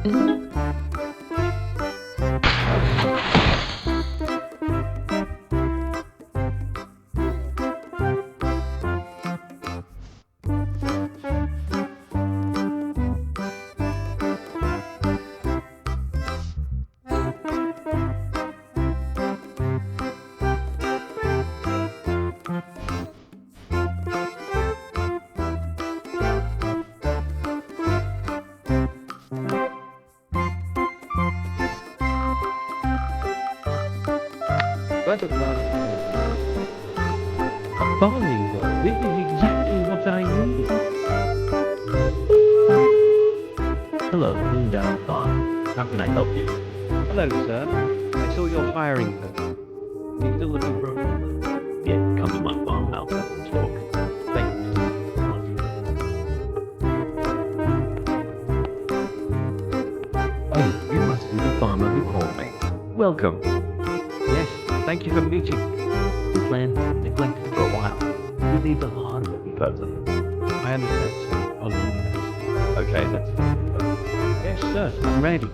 But a farming girl, this is exactly what I need. Hello, down farm. How can I help you? Hello, sir. I saw you're hiring her. Are you still looking for a woman? Yeah, come to my farmhouse and talk. Thank you. Oh, you must be the farmer who called me. Welcome. Yes, thank you for meeting. The plan neglected for a while. You need the hard-working person. I understand, sir. I'll leave you. Okay, that's fine. Yes, sir. I'm ready.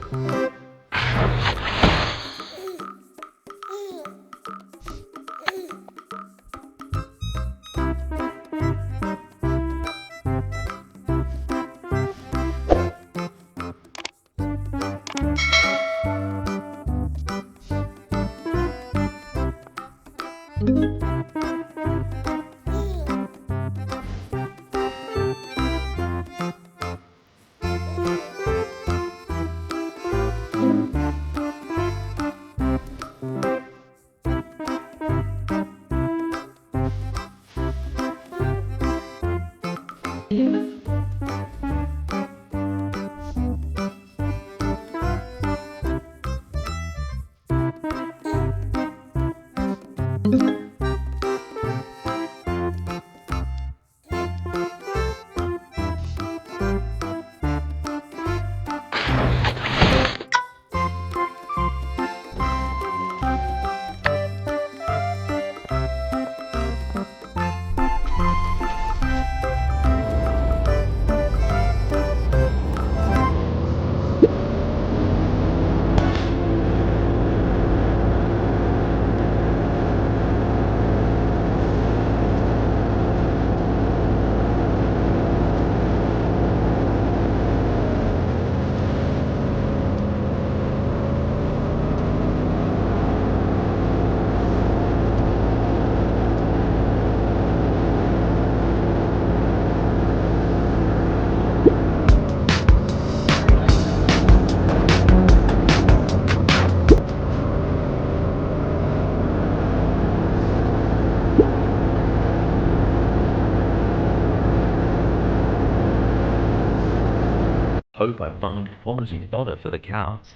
Hope I found quality fodder for the cows.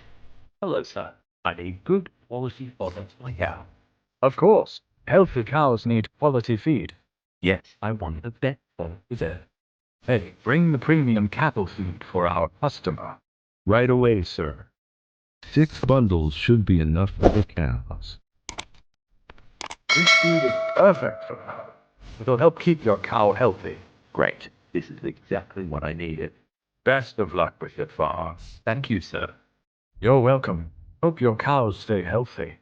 Hello, sir. I need good quality fodder for my cow. Of course, healthy cows need quality feed. Yes, I want the best fodder there. Hey, bring the premium cattle feed for our customer. Right away, sir. 6 bundles should be enough for the cows. This feed is perfect for cows. It'll help keep your cow healthy. Great. This is exactly what I needed. Best of luck with your farm. Thank you, sir. You're welcome. Hope your cows stay healthy.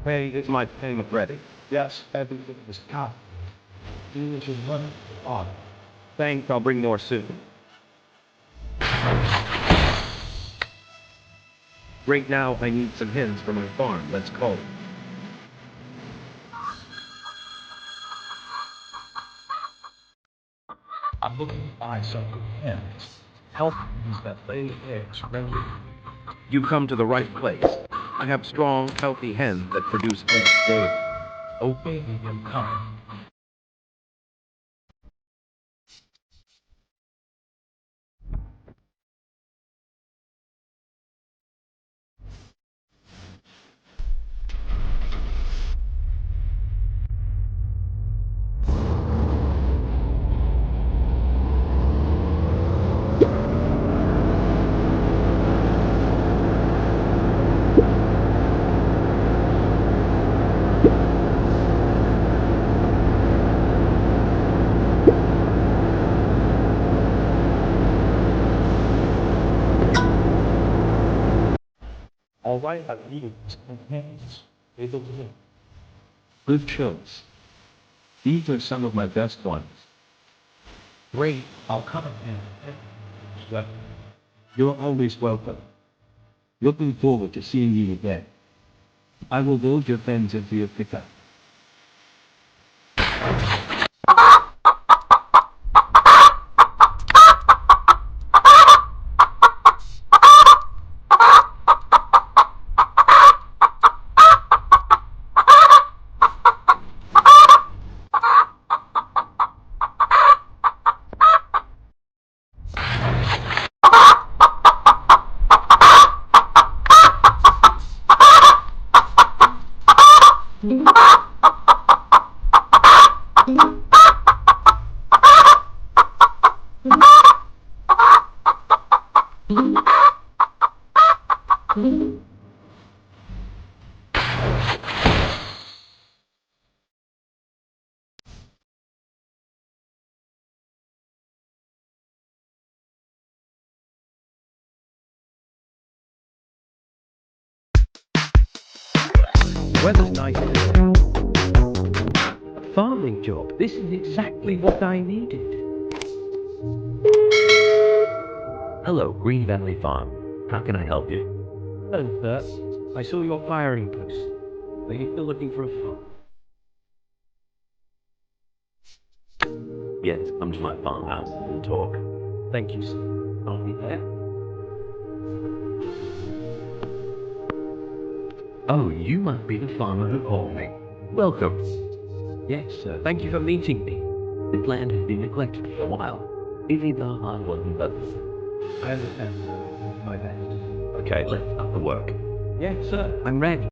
Hey, is my payment ready? Yes, everything is copied. This is running on. Thanks, I'll bring more soon. Right now, I need some hens for my farm. Let's go. I'm looking to buy some good hens. Help me that lay eggs readily. You come to the right place. I have strong, healthy hens that produce eggs daily. Okay, I'm coming. All right, I've eaten some hens. They look good. Good choice. These are some of my best ones. Great, I'll come in. You're always welcome. Looking forward to seeing you again. I will load your pens into your pickup. Weather's nice today. A farming job. This is exactly what I needed. Hello, Green Valley Farm. How can I help you? Hello, sir. I saw your firing post. Are you still looking for a farm? Yes, come to my farmhouse and talk. Thank you, sir. I'll be there. Oh, you must be the farmer who called me. Welcome. Yes, sir. Thank you for meeting me. The land has been neglected for a while. It needs a hard working but I understand, sir. My best. Okay, let's start the work. Yes, sir. I'm ready.